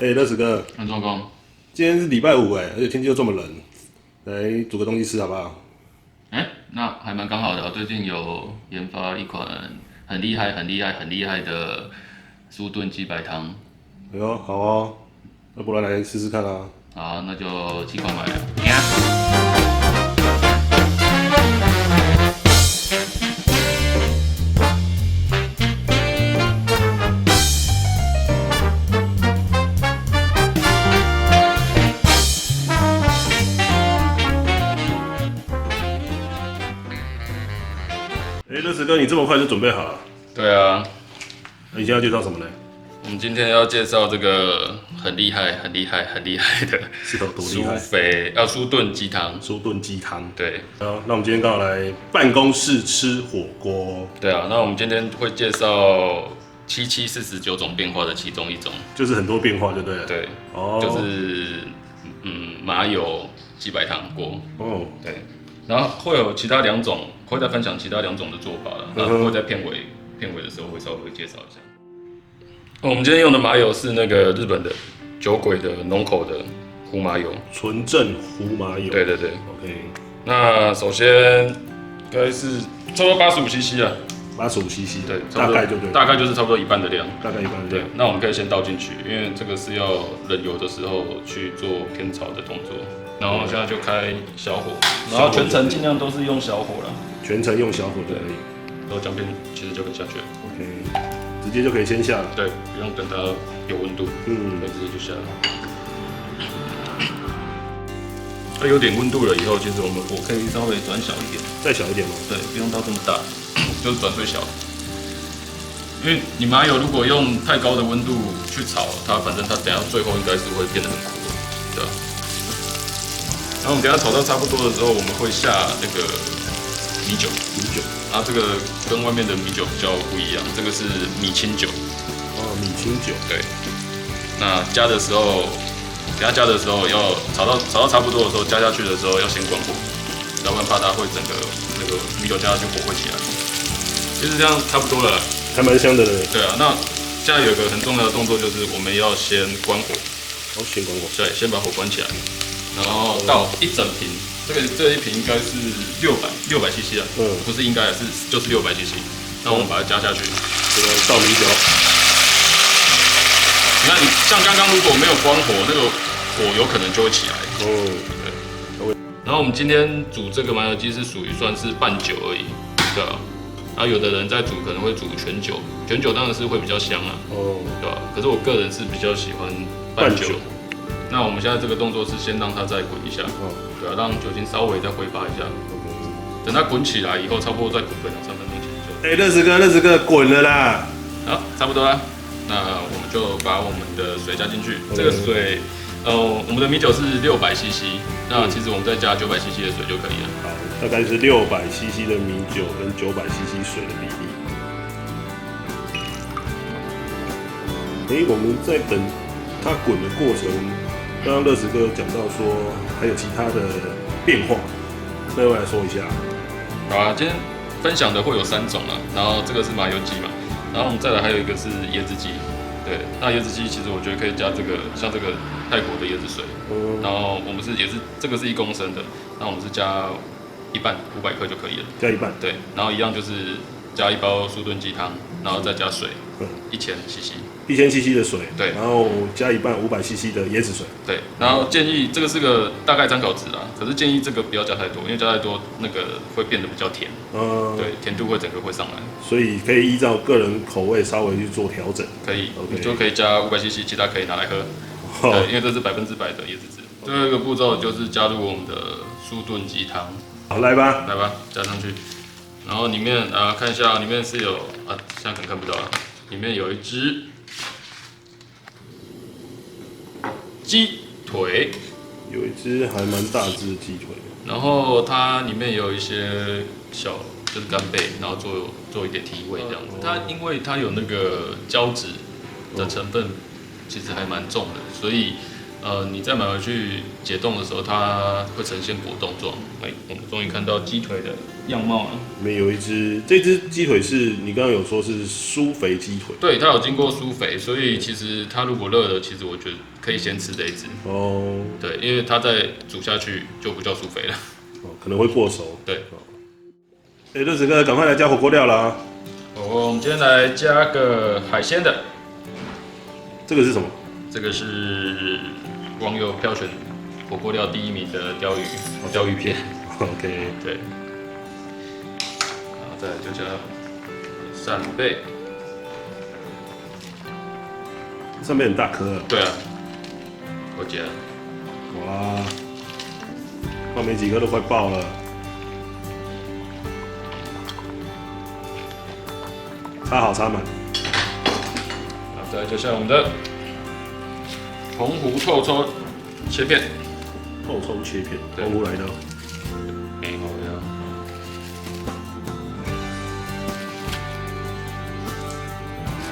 乐子哥，很成功。今天是礼拜五而且天气又这么冷，来煮个东西吃好不好？那还蛮刚好的啊。最近有研发一款很厉害、的酥炖鸡白汤。哎呦，好哦，那不然来试试看啊。好，那就鸡块买了。乐子哥，你这么快就准备好了？对啊，那你现在要介绍什么呢？我们今天要介绍这个很厉害的是有多厉害？酥炖鸡汤。酥炖鸡汤。对，好，那我们今天刚好来办公室吃火锅，对啊，那我们今天会介绍49种变化的其中一种。就是很多变化就对了。对，哦，就是麻油鸡白汤锅。哦，对，然后会有其他两种，会再分享其他两种的做法了。那会在片尾的时候会稍微介绍一下。我们今天用的麻油是那个日本的酒鬼的浓口的胡麻油，纯正胡麻油。对，OK，那首先应该是差不多85cc 啊85cc，对，大概就对，大概就是差不多一半的量，大概一半的对量。。那我们可以先倒进去，因为这个是要冷油的时候去做煸炒的动作。然后现在就开小火，然后全程尽量都是用小火啦，全程用小火就可以。然后姜片其实就可以下去了。OK，直接就可以先下了。对，不用等它有温度，可以直接就下了。它有点温度了以后，其实我们火可以稍微转小一点，再小一点吗？对，不用到这么大，就是转最小。因为你麻油如果用太高的温度去炒，反正它等下最后应该是会变得很苦的，对吧？然后我们等下炒到差不多的时候，我们会下那个米酒，然后这个跟外面的米酒比较不一样，这个是米清酒。哦，米清酒。对，那加的时候，等下加的时候要炒到差不多的时候，加下去的时候要先关火，要不然怕它会整个那个米酒加下去火会起来。其实这样差不多了啦，还蛮香的嘞。对啊，那现在有一个很重要的动作就是我们要先关火，好，先关火。对，先把火关起来，然后倒一整瓶，这一瓶应该是600cc 啊，不是应该就是600cc，那我们把它加下去，这个倒米酒。你看，像刚刚如果没有关火，那个火有可能就会起来。哦，对。然后我们今天煮这个麻油鸡是属于算是半酒而已，对啊。然后有的人在煮可能会煮全酒，全酒当然是会比较香啊，哦，对吧？可是我个人是比较喜欢半酒。那我们现在这个动作是先让它再滚一下，对啊，让酒精稍微再挥发一下。等它滚起来以后，差不多再滚个2-3分钟其实就。乐子哥，滚了啦！好，差不多啦。那我们就把我们的水加进去。这个水，我们的米酒是600cc，那其实我们再加900cc 的水就可以了。好，大概是600cc 的米酒跟900cc 水的比例。我们在等它滚的过程，刚刚乐子哥有讲到说还有其他的变化，那我来说一下。好啊，今天分享的会有3种啊，然后这个是麻油鸡嘛。然后我们再来还有一个是椰子鸡，对，那椰子鸡其实我觉得可以加这个像这个泰国的椰子水，然后我们也是这个是1公升的，那我们是加一半500克就可以了，加一半，对，然后一样就是加1包酥炖鸡汤，然后再加水1000cc，1000cc 的水，对，然后加一半500cc 的椰子水，对，然后建议这个是个大概参考值啦，可是建议这个不要加太多，因为加太多那个会变得比较甜，对，甜度整个会上来，所以可以依照个人口味稍微去做调整，可以，你就可以加500cc，其他可以拿来喝，对，因为这是100%的椰子汁。最后一个步骤就是加入我们的酥炖鸡汤，好，来吧，加上去，然后里面看一下，里面是有现在可能看不到了，里面有一只鸡腿，有一只还蛮大只的鸡腿，然后它里面有一些就是干贝，然后做一点提味这样子。它因为它有那个胶质的成分，其实还蛮重的，所以你再买回去解冻的时候，它会呈现果冻状。我们终于看到鸡腿的样貌了。里面有这只鸡腿是你刚刚有说是酥肥鸡腿，对，它有经过酥肥，所以其实它如果热了，其实我觉得可以先吃这一只。哦，对，因为它再煮下去就不叫酥肥了。可能会过熟。对。乐子哥，赶快来加火锅料啦！我们今天来加个海鲜的。这个是什么？这个是网友票选火锅料第1名的鲷鱼片。OK， 对。然后再来就加扇贝。上面很大颗。对啊，我加了。哇，放没几颗都快爆了。插好插满。然后再来就像我们的澎湖透抽切片。透抽切片，澎湖来的。没好呀。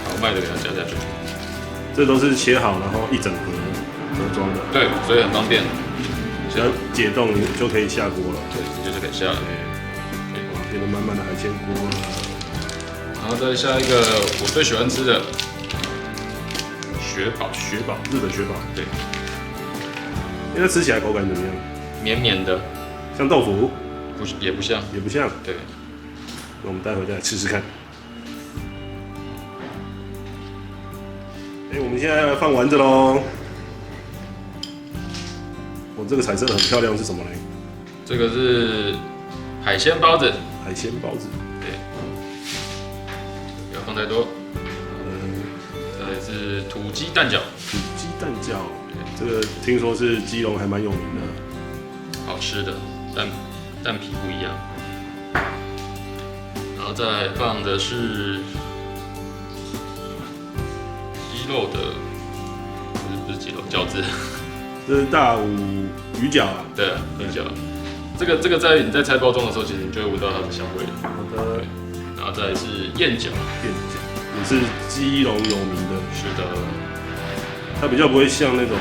好卖的给它加下去。这都是切好，然后一整盒装的。对，所以很方便。只要解冻就可以下锅了。对，直接就可以下了。变得满满的海鲜锅了。然后再下一个我最喜欢吃的雪宝，日本雪宝。对。因为它吃起来口感怎么样？绵绵的，像豆腐？也不像。也不像。对。那我们待会再来吃吃看。我们现在要放丸子喽。这个彩色的很漂亮，是什么呢？这个是海鲜包子。海鲜包子。对。不要放太多。再来是土鸡蛋饺。土鸡蛋饺，这个听说是基隆还蛮有名的。好吃的，蛋皮不一样。然后再放的是鸡肉的，不是鸡肉，饺子。这是大武鱼饺啊。对啊，鱼饺。这个在你在拆包装的时候，其实你就会闻到它的香味。好的。然后再来是燕饺。也是基隆有名的。是的。它比较不会像那种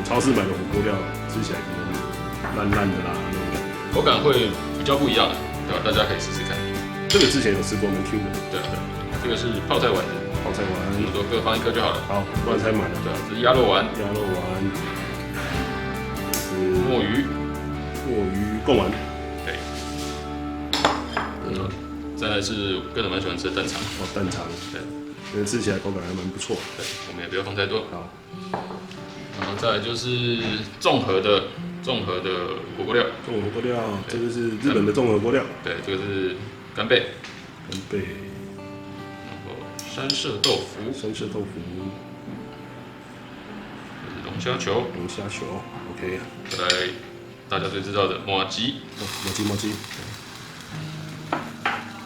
超市买的火锅料，吃起来可能烂烂的啦那种感觉。口感会比较不一样的，对吧？大家可以试试看。这个之前有吃过，蛮 Q 的。对啊，这个是泡菜丸子。泡菜丸，我们都各放1颗就好了。好，不然太满了。对啊，这是鸭肉丸。是墨鱼贡丸。对。再来是个人蛮喜欢吃的蛋肠。蛋肠。对。因为吃起来口感还蛮不错。对，我们也不要放太多。好。然后再来就是综合的火锅料。综合火锅料，这个是日本的综合火锅料。对，这个是干贝。山麝豆腐，这是龙虾球，OK。再来大家最知道的麻糬，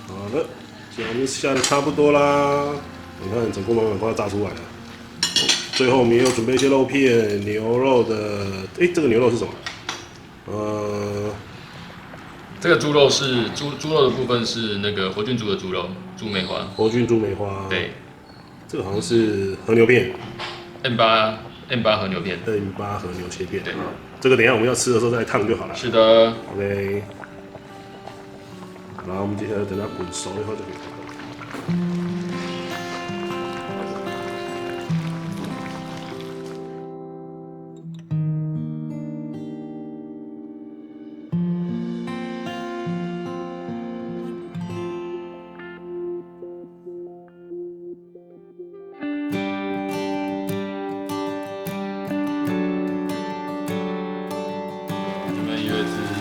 好了，现在我们下的差不多啦。你看整锅满满快要炸出来了。最后我们又准备一些肉片，牛肉的，这个牛肉是什么？这个猪肉是猪肉的部分是那个活菌猪的猪肉，猪梅花。活菌猪梅花。对。这个好像是和牛片。M8和牛片。M8和牛切片。对。这个等一下我们要吃的时候再烫就好了。是的。OK。然后我们接下来等它滚熟以后就可以放。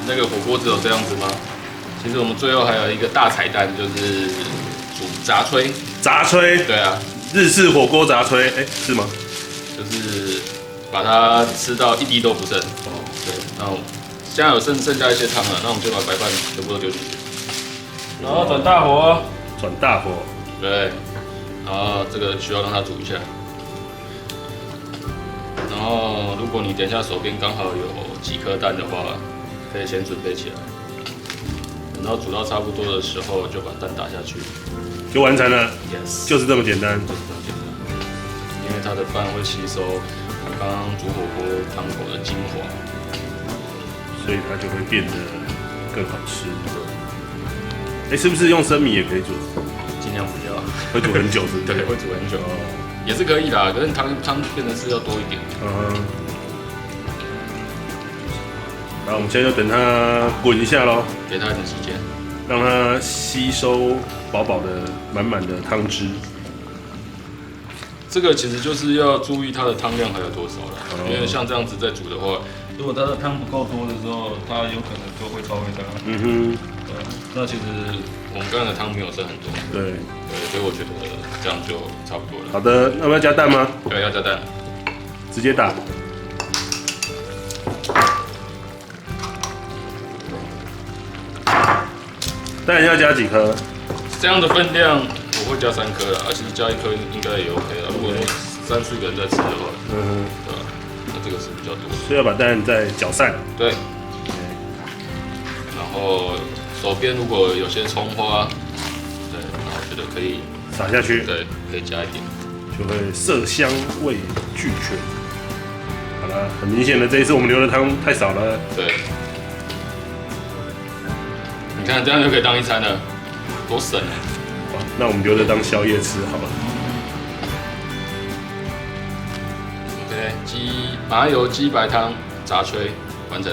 那个火锅只有这样子吗？其实我们最后还有一个大彩蛋，就是煮杂炊。对啊，日式火锅杂炊，是吗？就是把它吃到一滴都不剩。对，然后现在有剩下一些汤了，那我们就把白饭全部都丢进去，然后转大火。对，然后这个需要让它煮一下。然后如果你等一下手边刚好有几颗蛋的话，可以先准备起来，等到煮到差不多的时候，就把蛋打下去，就完成了。Yes， 就是这么简单。因为它的饭会吸收刚刚煮火锅汤头的精华，所以它就会变得更好吃。是不是用生米也可以煮？尽量不要，会煮很久是不是？对，会煮很久，也是可以啦，可是汤变得是要多一点。然后我们现在就等它滚一下咯，给它一点时间，让它吸收饱饱的、满满的汤汁。这个其实就是要注意它的汤量还有多少了，因为像这样子在煮的话，如果它的汤不够多的时候，它有可能就会超过它。那其实我们刚刚的汤没有剩很多。对，所以我觉得这样就差不多了。好的，要不要加蛋吗？对，要加蛋，直接打。蛋要加几颗？这样的分量我会加3颗啦，其实加1颗应该也 OK 啦。如果说3、4个人在吃的话，对吧？那这个是比较多的。所以要把蛋再搅散。对。然后手边如果有些葱花，对，那我觉得可以撒下去。对，可以加一点，就会色香味俱全。好了，很明显的这一次我们留的汤太少了。对。你看这样就可以当一餐了，多省啊！那我们留着当宵夜吃好了。OK， 麻油鸡白汤炸炊完成。